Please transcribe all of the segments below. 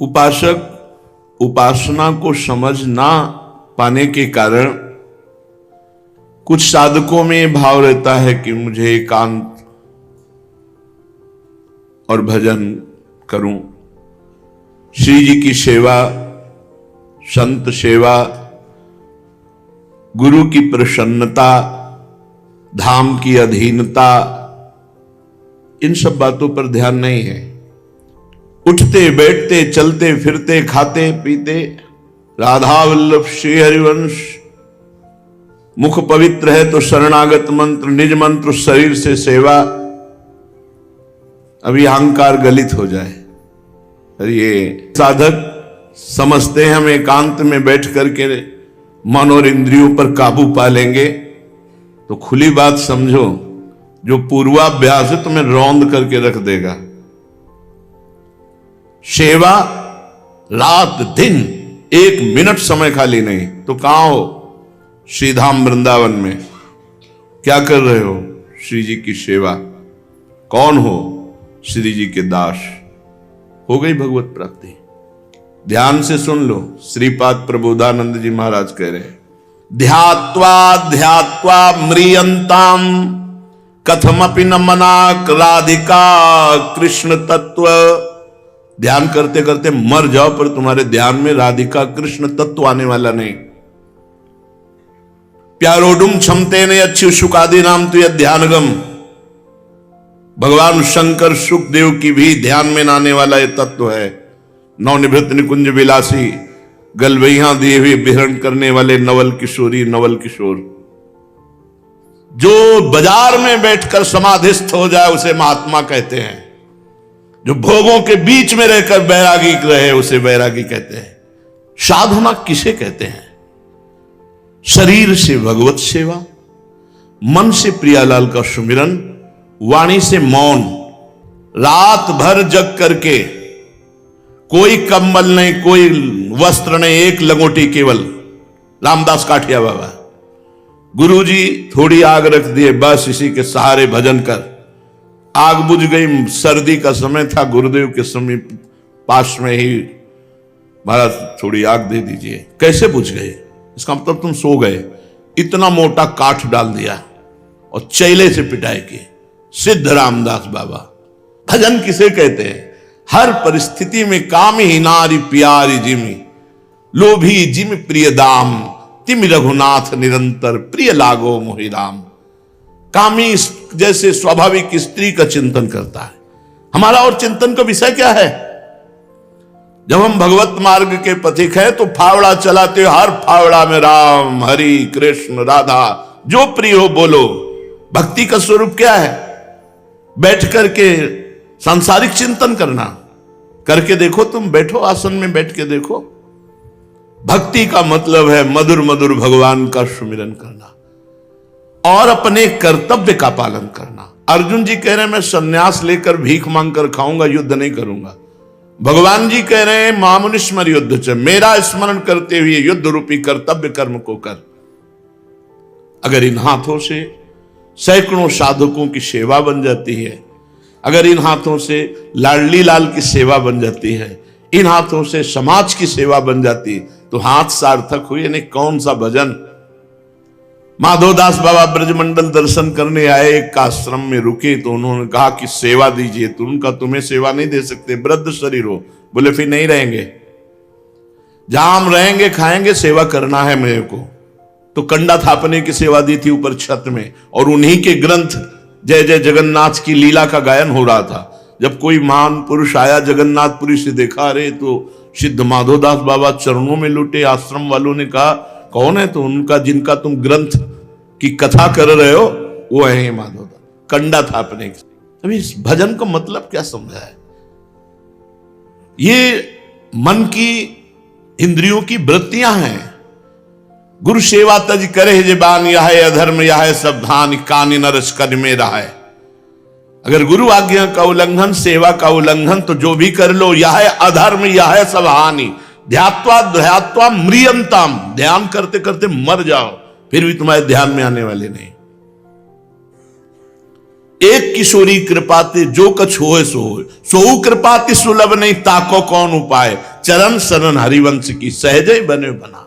उपासक उपासना को समझ ना पाने के कारण कुछ साधकों में भाव रहता है कि मुझे एकांत और भजन करूं, श्री जी की सेवा, संत सेवा, गुरु की प्रसन्नता, धाम की अधीनता, इन सब बातों पर ध्यान नहीं है। उठते बैठते चलते फिरते खाते पीते राधा वल्लभ श्री हरिवंश, मुख पवित्र है तो शरणागत मंत्र, निज मंत्र शरीर से सेवा। अभी अहंकार गलित हो जाए। अरे ये साधक समझते हैं हम एकांत में बैठ करके मन और इंद्रियों पर काबू पा लेंगे, तो खुली बात समझो, जो पूर्वाभ्यास है तुम्हें रौंद करके रख देगा। सेवा रात दिन, एक मिनट समय खाली नहीं। तो कहां हो? श्रीधाम वृंदावन में क्या कर रहे हो? श्री जी की सेवा। कौन हो? श्री जी के दास। हो गई भगवत प्राप्ति। ध्यान से सुन लो, श्रीपाद प्रबोधानंद जी महाराज कह रहे हैं, ध्यात्वा ध्यात्वा म्रियंताम कथमपि न मनाक राधिका कृष्ण तत्व। ध्यान करते करते मर जाओ पर तुम्हारे ध्यान में राधिका कृष्ण तत्व आने वाला नहीं। प्यारोडुम क्षमते ने अच्छी सुखादि नाम तो यह ध्यानगम। भगवान शंकर सुखदेव की भी ध्यान में आने वाला यह तत्व है। नवनिभृत निकुंज विलासी, गलवैया दिए हुए विहरण करने वाले नवल किशोरी, नवल किशोर। जो बाजार में बैठकर समाधिस्थ हो जाए उसे महात्मा कहते हैं। जो भोगों के बीच में रहकर बैरागी रहे उसे बैरागी कहते हैं। साधना किसे कहते हैं? शरीर से भगवत सेवा, मन से प्रियालाल का सुमिरन, वाणी से मौन, रात भर जग करके, कोई कंबल नहीं, कोई वस्त्र नहीं, एक लंगोटी केवल। रामदास काठिया बाबा, गुरुजी थोड़ी आग रख दिए, बस इसी के सहारे भजन कर। आग बुझ गई, सर्दी का समय था, गुरुदेव के समीप पास में ही, महाराज थोड़ी आग दे दीजिए। कैसे बुझ गए? इसका मतलब तुम सो गए। इतना मोटा काठ डाल दिया और चैले से पिटाई की। सिद्ध रामदास बाबा। भजन किसे कहते हैं? हर परिस्थिति में काम ही नारी प्यारी जिमी, लोभी जिम प्रिय दाम, तिम रघुनाथ निरंतर प्रिय लागो मोहि राम। कामी जैसे स्वाभाविक स्त्री का चिंतन करता है। हमारा और चिंतन का विषय क्या है? जब हम भगवत मार्ग के पथिक हैं तो फावड़ा चलाते हो, हर फावड़ा में राम, हरि, कृष्ण, राधा, जो प्रिय हो बोलो। भक्ति का स्वरूप क्या है? बैठ करके सांसारिक चिंतन करना। करके देखो, तुम बैठो आसन में बैठ के देखो। भक्ति का मतलब है मधुर मधुर भगवान का सुमिरन करना और अपने कर्तव्य का पालन करना। अर्जुन जी कह रहे हैं मैं सन्यास लेकर भीख मांग कर खाऊंगा, युद्ध नहीं करूंगा। भगवान जी कह रहे हैं मामुनिस्मर युद्ध च, मेरा स्मरण करते हुए युद्ध रूपी कर्तव्य कर्म को कर। अगर इन हाथों से सैकड़ों साधकों की सेवा बन जाती है, अगर इन हाथों से लाडली लाल की सेवा बन जाती है, इन हाथों से समाज की सेवा बन जाती, तो हाथ सार्थक हुए। नहीं कौन सा भजन। माधवदास बाबा ब्रजमंडल दर्शन करने आए, एक आश्रम में रुके तो उन्होंने कहा कि सेवा दीजिए। तो उनका तुम्हें सेवा नहीं दे सकते, वृद्ध शरीर हो। बोले फिर नहीं रहेंगे, जहां हम रहेंगे खाएंगे, सेवा करना है मेरे को। तो कंडा थापने की सेवा दी थी ऊपर छत में, और उन्हीं के ग्रंथ जय जय जगन्नाथ की लीला का गायन हो रहा था। जब कोई महान पुरुष आया जगन्नाथपुरी से, देखा रे तो सिद्ध माधवदास बाबा चरणों में लुटे। आश्रम वालों ने कहा कौन है? तो उनका जिनका तुम ग्रंथ की कथा कर रहे हो वो है माधवदास। कंडा थापने की। अभी इस भजन का मतलब क्या समझा है? ये मन की इंद्रियों की वृत्तियां हैं। गुरु सेवा तज करे जबान, यह है अधर्म, यह है सब धान, कानी नरस कर में रहा है। अगर गुरु आज्ञा का उल्लंघन, सेवा का उल्लंघन, तो जो भी कर लो, यह है अधर्म, यह है सब हानि। ध्यात्वा ध्यात्वा म्रियंताम, ध्यान करते करते मर जाओ, फिर भी तुम्हारे ध्यान में आने वाले नहीं। एक किशोरी कृपाते जो कछ होए सो होए, सोऊ कृपाति सुलभ नहीं ताको कौन उपाय, चरण शरण हरिवंश की सहजय बने बना।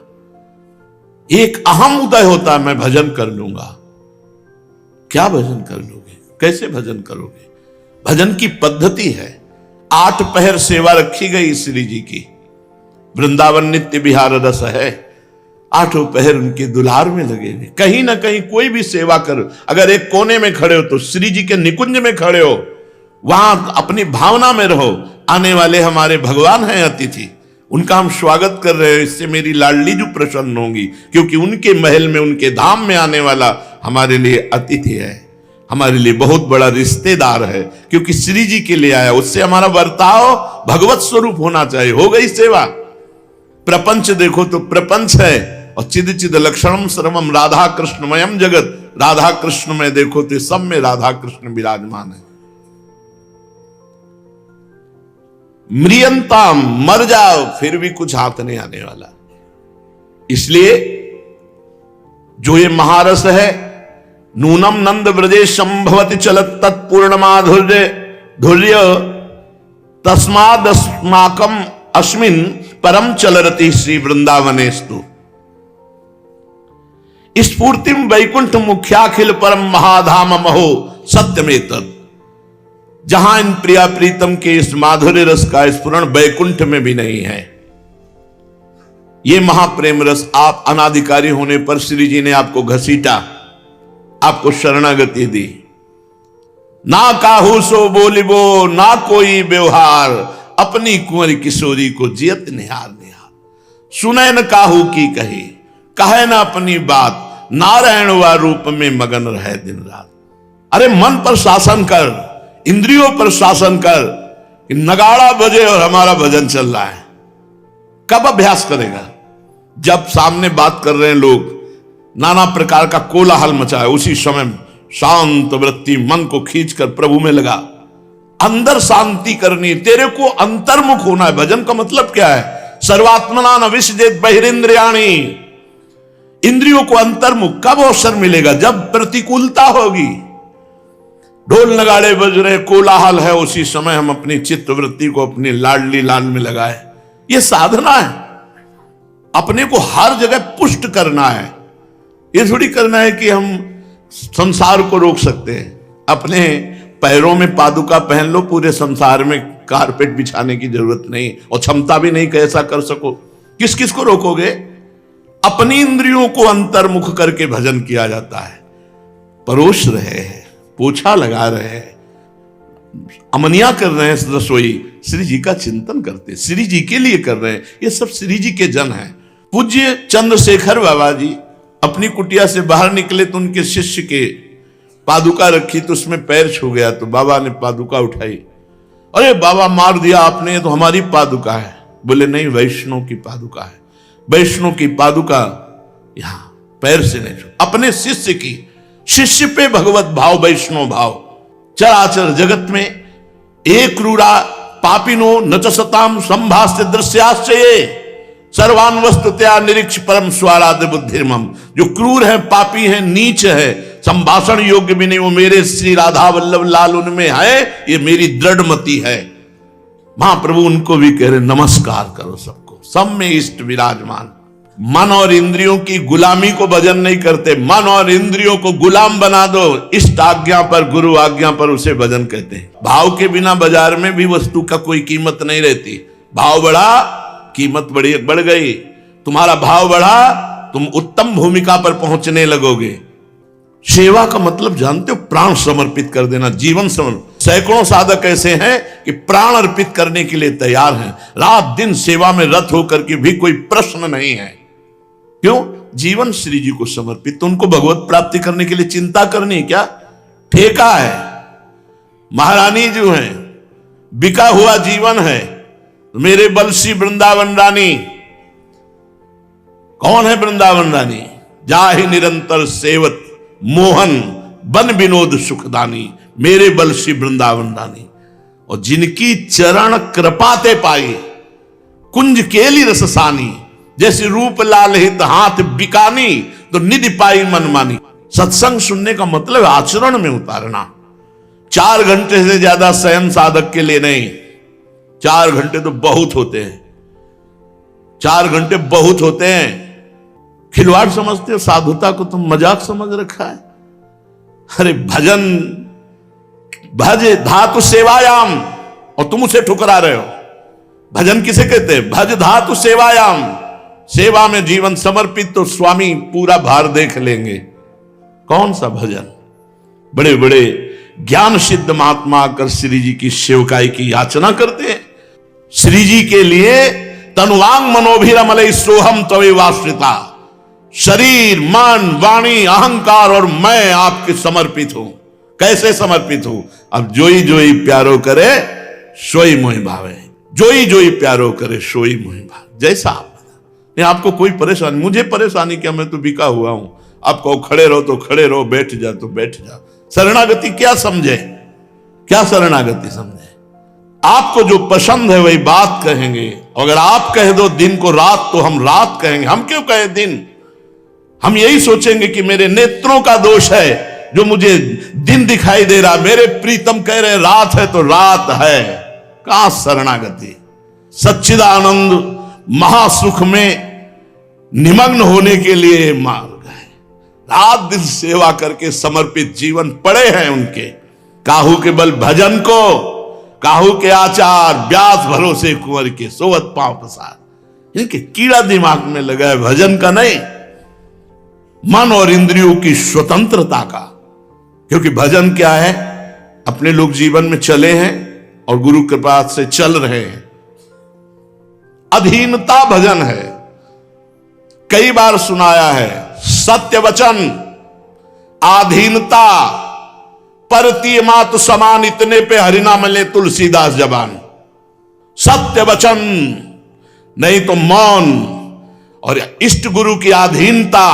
एक अहम उदय होता है, मैं भजन कर लूंगा। क्या भजन कर लोगे, कैसे भजन करोगे? भजन की पद्धति है। 8 पहर सेवा रखी गई श्री जी की। वृंदावन नित्य विहार रस है, 8 पहर उनके दुलार में लगे हुए। कहीं ना कहीं कोई भी सेवा करो, अगर एक कोने में खड़े हो तो श्री जी के निकुंज में खड़े हो, वहां अपनी भावना में रहो। आने वाले हमारे भगवान हैं अतिथि, उनका हम स्वागत कर रहे हैं, इससे मेरी लाडली जो प्रसन्न होंगी, क्योंकि उनके महल में, उनके धाम में आने वाला हमारे लिए अतिथि है, हमारे लिए बहुत बड़ा रिश्तेदार है, क्योंकि श्री जी के लिए आया। उससे हमारा बर्ताव भगवत स्वरूप होना चाहिए। हो गई सेवा। प्रपंच देखो तो प्रपंच है, और चिद चिद लक्षणम सर्वम राधा कृष्णमयम जगत। राधा कृष्ण में देखो तो सब में राधा कृष्ण विराजमान है। म्रियंताम, मर जाओ फिर भी कुछ हाथ नहीं आने वाला। इसलिए जो ये महारस है, नूनम नंद ब्रजे संभवति चलत तत्पूर्णमाधुर्य धुर्य तस्मादस्माकम अस्मिन परम चलरति श्री वृंदावनेस्तु स्फूर्तिम वैकुंठ मुख्याखिल परम महाधाम महो सत्यमेतत्। जहां इन प्रिया प्रीतम के इस माधुर्य रस का स्फुरण वैकुंठ में भी नहीं है। ये महाप्रेम रस आप अनाधिकारी होने पर श्री जी ने आपको घसीटा, आपको शरणागति दी। ना काहू सो बोलिबो ना कोई व्यवहार, अपनी कुंवर किशोरी को जियत निहार निहार। सुने न काहू की कही, कहे ना अपनी बात, नारायण व रूप में मगन रहे दिन रात। अरे मन पर शासन कर, इंद्रियों पर शासन कर। नगाड़ा बजे और हमारा भजन चल रहा है। कब अभ्यास करेगा? जब सामने बात कर रहे हैं लोग, नाना प्रकार का कोलाहल मचा है, उसी समय शांत वृत्ति मन को खींचकर प्रभु में लगा। अंदर शांति करनी, तेरे को अंतर्मुख होना है। भजन का मतलब क्या है? सर्वात्मना न विसजेत बहिरेंद्रियाणि। इंद्रियों को अंतर्मुख कब अवसर मिलेगा? जब प्रतिकूलता होगी, ढोल नगाड़े बज रहे, कोलाहल है, उसी समय हम अपनी चित्त वृत्ति को अपनी लाडली लाल में लगाए। यह साधना है। अपने को हर जगह पुष्ट करना है। यह थोड़ी करना है कि हम संसार को रोक सकते हैं। अपने पैरों में पादुका पहन लो, पूरे संसार में कारपेट बिछाने की जरूरत नहीं, और क्षमता भी नहीं कि ऐसा कर सको। किस किस को रोकोगे? अपनी इंद्रियों को अंतर्मुख करके भजन किया जाता है। परोस रहे हैं, पोछा लगा रहे हैं, अमनिया कर रहे हैं, रसोई श्री जी का चिंतन करते, श्री जी के लिए कर रहे हैं। ये सब श्री जी के जन हैं। पूज्य चंद्रशेखर बाबा जी अपनी कुटिया से बाहर निकले तो उनके शिष्य के पादुका रखी, तो उसमें पैर छू गया, तो बाबा ने पादुका उठाई। अरे बाबा, मार दिया आपने, तो हमारी पादुका है। बोले नहीं, वैष्णव की पादुका है। वैष्णव की पादुका यहां पैर से नहीं छू, अपने शिष्य की। शिष्य पे भगवत भाव, वैष्णव भाव। चराचर जगत में एक क्रूरा पापिनो न च सताम संभाष्य दृश्याश्चये सर्वान वस्तुतया निरीक्ष परम स्वाराध बुद्धिर्मम। जो क्रूर है, पापी है, नीच है, संभाषण योग्य भी नहीं, वो मेरे श्री राधा वल्लभ लाल उनमें है, ये मेरी दृढ़ मति है। महाप्रभु उनको भी कह रहे नमस्कार करो सबको, सब में इष्ट विराजमान। मन और इंद्रियों की गुलामी को भजन नहीं करते, मन और इंद्रियों को गुलाम बना दो। इष्ट आज्ञा पर, गुरु आज्ञा पर उसे भजन कहते हैं। भाव के बिना बाजार में भी वस्तु का कोई कीमत नहीं रहती। भाव बढ़ा, कीमत बढ़ गई। तुम्हारा भाव बढ़ा, तुम उत्तम भूमिका पर पहुंचने लगोगे। सेवा का मतलब जानते हो? प्राण समर्पित कर देना, जीवन समर्पित। सैकड़ों साधक ऐसे हैं कि प्राण अर्पित करने के लिए तैयार हैं, रात दिन सेवा में रत होकर के भी कोई प्रश्न नहीं है। क्यों? जीवन श्री जी को समर्पित। तो उनको भगवत प्राप्ति करने के लिए चिंता करनी क्या? ठेका है। महारानी जो है, बिका हुआ जीवन है। मेरे बलसी वृंदावन रानी। कौन है वृंदावन रानी? जाहि निरंतर सेवत मोहन बन विनोद सुखदानी। मेरे बलसी वृंदावन रानी। और जिनकी चरण कृपाते पाई कुंज केली रससानी। जैसे रूप लाल हित हाथ बिकानी, तो निधि पाई मनमानी। सत्संग सुनने का मतलब आचरण में उतारना। 4 घंटे से ज्यादा शयन साधक के लिए नहीं। 4 घंटे तो बहुत होते हैं, 4 घंटे बहुत होते हैं। खिलवाड़ समझते हो, साधुता को तुम मजाक समझ रखा है। अरे भजन, भज धातु सेवायाम, और तुम उसे ठुकरा रहे हो। भजन किसे कहते हैं? भज धातु सेवायाम, सेवा में जीवन समर्पित, तो स्वामी पूरा भार देख लेंगे। कौन सा भजन? बड़े बड़े ज्ञान सिद्ध महात्मा आकर श्री जी की सेवकाई की याचना करते हैं। श्री जी के लिए तनुवांग मनोभिरमले सोहम तवे वाश्रिता, शरीर मन वाणी अहंकार और मैं आपके समर्पित हूं। कैसे समर्पित हूं? अब जोई जोई प्यारो करे सोई मोहि भावे, जोई जोई प्यारो करे सोई मोहि भावे। जैसा आप, नहीं आपको कोई परेशानी, मुझे परेशानी क्या, मैं तो बिका हुआ हूं। आप कहो खड़े रहो तो खड़े रहो, बैठ जा तो बैठ जा। शरणागति क्या समझे? क्या शरणागति समझे? आपको जो पसंद है वही बात कहेंगे। अगर आप कह दो दिन को रात तो हम रात कहेंगे। हम क्यों कहें दिन? हम यही सोचेंगे कि मेरे नेत्रों का दोष है जो मुझे दिन दिखाई दे रहा। मेरे प्रीतम कह रहे रात है तो रात है। कहां शरणागति? सच्चिदानंद महासुख में निमग्न होने के लिए मार्ग है। रात दिन सेवा करके समर्पित जीवन पड़े हैं उनके। काहू के बल भजन को, काहू के आचार व्यास भरोसे कुंवर के, सोवत पांव प्रसाद। इनके कीड़ा दिमाग में लगा है भजन का नहीं, मन और इंद्रियों की स्वतंत्रता का। क्योंकि भजन क्या है? अपने लोग जीवन में चले हैं और गुरु कृपा से चल रहे हैं। अधीनता भजन है। कई बार सुनाया है, सत्य वचन, आधीनता, परतीय मातु समान, इतने पे हरिनाम ले तुलसीदास जबान। सत्य वचन नहीं तो मौन, और इष्ट गुरु की आधीनता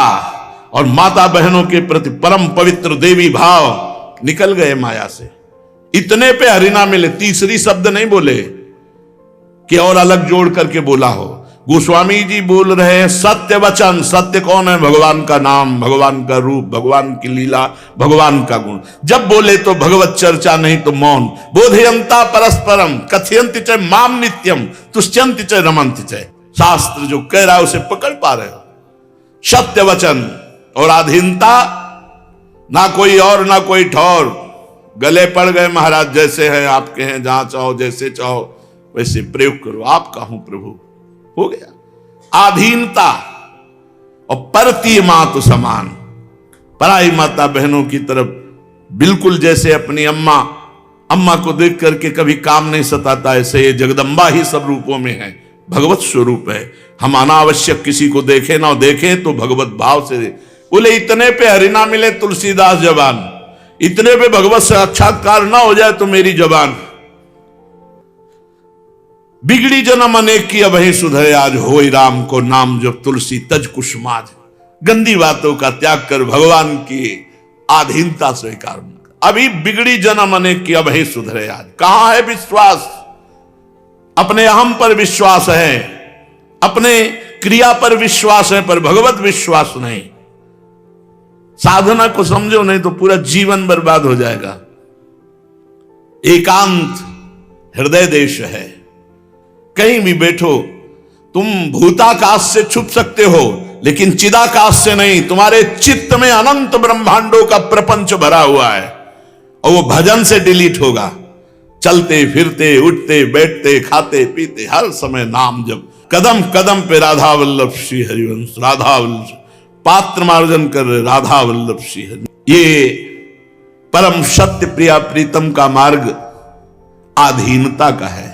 और माता बहनों के प्रति परम पवित्र देवी भाव निकल गए माया से। इतने पे हरिनाम मिले, तीसरी शब्द नहीं बोले कि और अलग जोड़ करके बोला हो। गोस्वामी जी बोल रहे हैं सत्य वचन। सत्य कौन है? भगवान का नाम, भगवान का रूप, भगवान की लीला, भगवान का गुण। जब बोले तो भगवत चर्चा, नहीं तो मौन। बोधयंता परस्परम कथयंति च माम नित्यम तुष्यंति च रमंति च। शास्त्र जो कह रहा है उसे पकड़ पा रहे हो। सत्य वचन और अधीनता, ना कोई और ना कोई ठौर। गले पड़ गए महाराज, जैसे हैं आपके हैं, जहां चाहो जैसे चाहो वैसे प्रयोग करो, आपका हूं प्रभु, हो गया। आधीनता और परतीय मातु समान, पराई माता बहनों की तरफ बिल्कुल जैसे अपनी अम्मा को देख करके कभी काम नहीं सताता, ऐसे ये जगदम्बा ही सब रूपों में है, भगवत स्वरूप है। हम अनावश्यक किसी को देखें ना देखें तो भगवत भाव से बोले। इतने पे हरिना मिले तुलसीदास जबान, इतने पे भगवत साक्षात्कार ना हो जाए तो मेरी जबान। बिगड़ी जन्म अनेक की अबहि सुधरे आज, होई राम को नाम जब तुलसी तज कुसुमाज। गंदी बातों का त्याग कर भगवान की आधीनता स्वीकार कर। अभी बिगड़ी जन्म अनेक की अबहि सुधरे आज। कहां है विश्वास? अपने अहम पर विश्वास है, अपने क्रिया पर विश्वास है, पर भगवत विश्वास नहीं। साधना को समझो, नहीं तो पूरा जीवन बर्बाद हो जाएगा। एकांत हृदय देश है। कहीं भी बैठो, तुम भूताकाश से छुप सकते हो लेकिन चिदाकाश से नहीं। तुम्हारे चित्त में अनंत ब्रह्मांडों का प्रपंच भरा हुआ है और वो भजन से डिलीट होगा। चलते फिरते उठते बैठते खाते पीते हर समय नाम जप, कदम कदम पे राधा वल्लभ श्री हरिवंश, राधा वल्लभ पात्र मार्जन कर राधा वल्लभ श्री हरि। ये परम सत्य प्रिया प्रीतम का मार्ग आधीनता का है।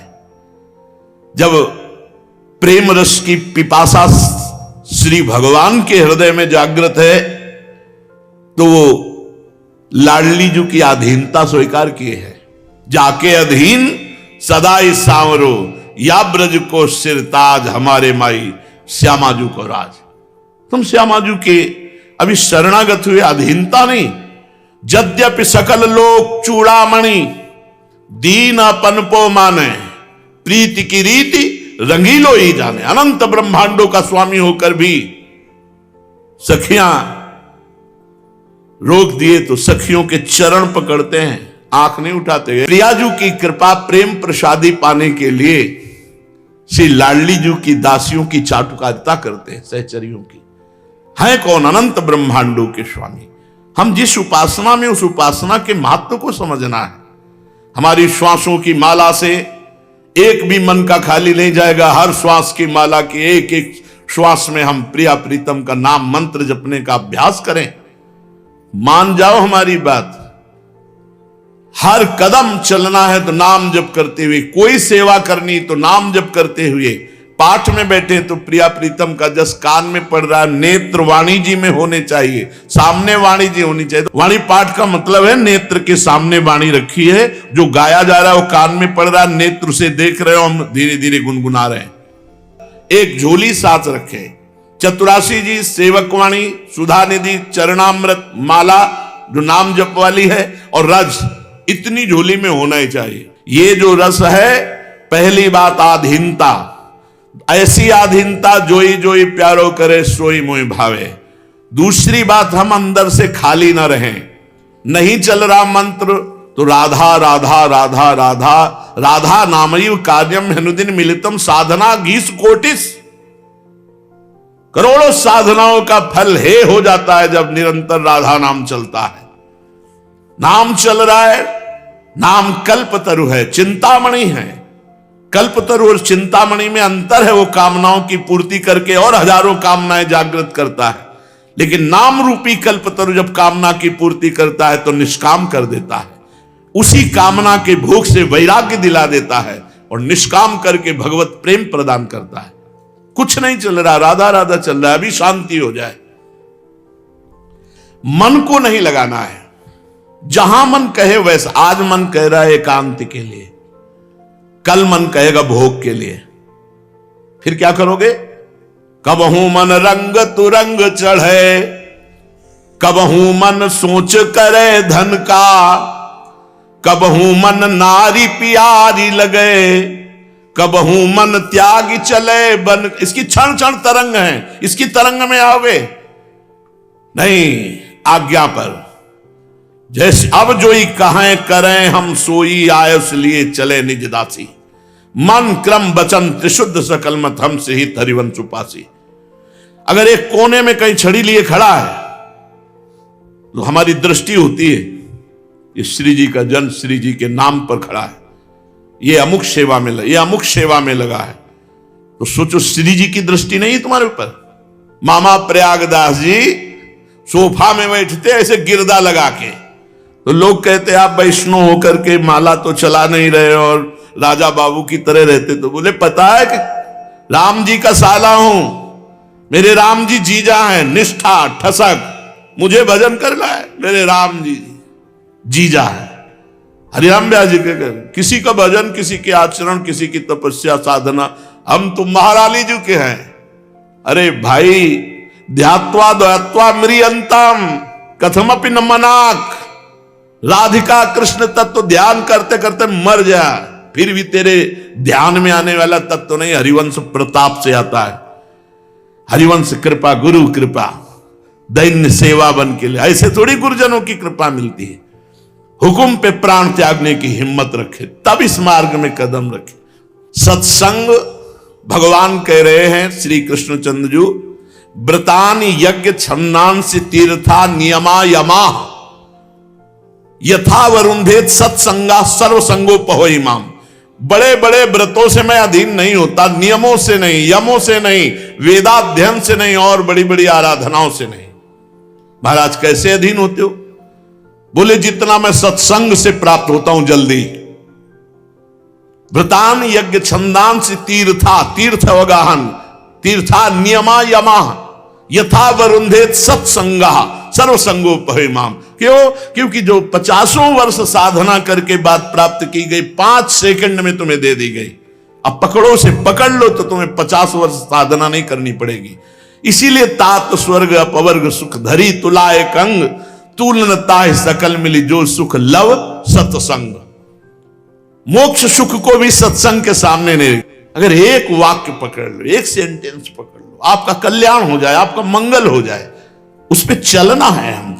जब प्रेम रस की पिपासा श्री भगवान के हृदय में जागृत है तो वो लाडली जी की आधीनता स्वीकार किए है। जाके अधीन सदाई सांवरो, या ब्रज को सिरताज, हमारे माई श्यामाजू को राज। तुम श्यामाजू के अभी शरणागत हुए, अधीनता नहीं। यद्यपि सकल लोग चूड़ामणि, दीन पनपो माने, प्रीति की रीति रंगीलो ही जाने। अनंत ब्रह्मांडों का स्वामी होकर भी सखियां रोक दिए तो सखियों के चरण पकड़ते हैं। आंख नहीं उठाते। प्रियाजू की कृपा प्रेम प्रसादी पाने के लिए श्री लाडली जू की दासियों की चाटुकारिता करते हैं, सहचरियों की। है कौन? अनंत ब्रह्मांडों के स्वामी। हम जिस उपासना में, उस उपासना के महत्व को समझना है। हमारी श्वासों की माला से एक भी मन का खाली नहीं जाएगा। हर श्वास की माला के एक एक श्वास में हम प्रिया प्रीतम का नाम मंत्र जपने का अभ्यास करें। मान जाओ हमारी बात। हर कदम चलना है तो नाम जप करते हुए, कोई सेवा करनी तो नाम जप करते हुए, पाठ में बैठे तो प्रिया प्रीतम का जस कान में पड़ रहा है, नेत्र वाणी जी में होने चाहिए, सामने वाणी जी होनी चाहिए। तो वाणी पाठ का मतलब है नेत्र के सामने वाणी रखी है, जो गाया जा रहा है वो कान में पड़ रहा है, नेत्र से देख रहे हो, हम धीरे धीरे गुनगुना रहे हैं। एक झोली साथ रखे, चतुरासी जी सेवक वाणी, सुधा निधि, चरणामृत माला जो नाम जप वाली है, और रज, इतनी झोली में होना ही चाहिए। ये जो रस है, पहली बात आधीनता, ऐसी आधीनता जोई जोई प्यारो करे सोई मोहि भावे। दूसरी बात, हम अंदर से खाली ना रहें। नहीं चल रहा मंत्र तो राधा राधा राधा राधा राधा नामैव कार्यम हनुदिन मिलितम साधना गीस कोटिस। करोड़ों साधनाओं का फल हे हो जाता है जब निरंतर राधा नाम चलता है। नाम चल रहा है, नाम कल्पतरु है, चिंतामणि है। कल्पतरु और चिंतामणि में अंतर है, वो कामनाओं की पूर्ति करके और हजारों कामनाएं जागृत करता है, लेकिन नाम रूपी कल्पतरु जब कामना की पूर्ति करता है तो निष्काम कर देता है। उसी कामना के भोग से वैराग्य दिला देता है और निष्काम करके भगवत प्रेम प्रदान करता है। कुछ नहीं चल रहा, राधा राधा चल रहा है, अभी शांति हो जाए। मन को नहीं लगाना है, जहां मन कहे वैसा। आज मन कह रहा है एकांत के लिए, कल मन कहेगा भोग के लिए, फिर क्या करोगे? कबहू मन रंग तुरंग चढ़े, कबहू मन सोच करे धन का, कबहू मन नारी प्यारी लगे, कबहू मन त्याग चले बन। इसकी क्षण क्षण तरंग है, इसकी तरंग में आओगे नहीं, आज्ञा पर। जैसे अब जोई कहें करें हम सोई, आयुष लिए चले निज दासी। मन क्रम वचन त्रिशुद्ध सकल मत हम से ही हरिवंश उपासी। अगर एक कोने में कहीं छड़ी लिए खड़ा है तो हमारी दृष्टि होती है ये श्री जी का जन श्री जी के नाम पर खड़ा है, ये अमुक सेवा में लगा, ये अमुक सेवा में लगा है, तो सोचो श्री जी की दृष्टि नहीं है तुम्हारे ऊपर। मामा प्रयागदास जी सोफा में बैठते ऐसे गिरदा लगा के, तो लोग कहते आप वैष्णव होकर के माला तो चला नहीं रहे और राजा बाबू की तरह रहते। तो बोले पता है कि राम जी का साला हूं, मेरे राम जी जीजा हैं, निष्ठा ठसक, मुझे भजन करना है, मेरे राम जी जीजा है। हरिराम व्यास जी के घर किसी का भजन, किसी के आचरण, किसी की तपस्या साधना, हम तो महारानी जी के हैं। अरे भाई, ध्यात्वा द्वैत्वा म्रियंतम कथमपि न मनाक। राधिका कृष्ण तत्व ध्यान करते करते मर जा, फिर भी तेरे ध्यान में आने वाला तत्व नहीं, हरिवंश प्रताप से आता है। हरिवंश कृपा, गुरु कृपा, दैन्य सेवा बन के लिए। ऐसे थोड़ी गुरुजनों की कृपा मिलती है। हुकुम पे प्राण त्यागने की हिम्मत रखे, तब इस मार्ग में कदम रखे। सत्संग भगवान कह रहे हैं श्री कृष्णचंद्र जी, व्रतान यज्ञ छन्नांसि तीर्था नियमा यमा यथा वरुंधेत सत्संगा सर्वसंगोपहो इमाम। बड़े बड़े व्रतों से मैं अधीन नहीं होता, नियमों से नहीं, यमों से नहीं, वेदाध्ययन से नहीं, और बड़ी बड़ी आराधनाओं से नहीं। महाराज कैसे अधीन होते हो? बोले जितना मैं सत्संग से प्राप्त होता हूं जल्दी। व्रतान यज्ञ छंदांसि तीर्था, तीर्थ अवगाहन, तीर्था नियमा यमा यथा वरुंधेत सत्संगा सर्वसंगोपहिमाम। क्यों? क्योंकि जो 50 वर्ष साधना करके बात प्राप्त की गई 5 सेकंड में तुम्हें दे दी गई। अब पकड़ो से पकड़ लो तो तुम्हें 50 वर्ष साधना नहीं करनी पड़ेगी। इसीलिए तात स्वर्ग अपवर्ग सुख धरी तुला एक अंग, तुलनता सकल मिली जो सुख लव सत्संग। मोक्ष सुख को भी सत्संग के सामने नहीं। अगर एक वाक्य पकड़ लो, एक सेंटेंस पकड़ लो, आपका कल्याण हो जाए, आपका मंगल हो जाए, उस पर चलना है हमको।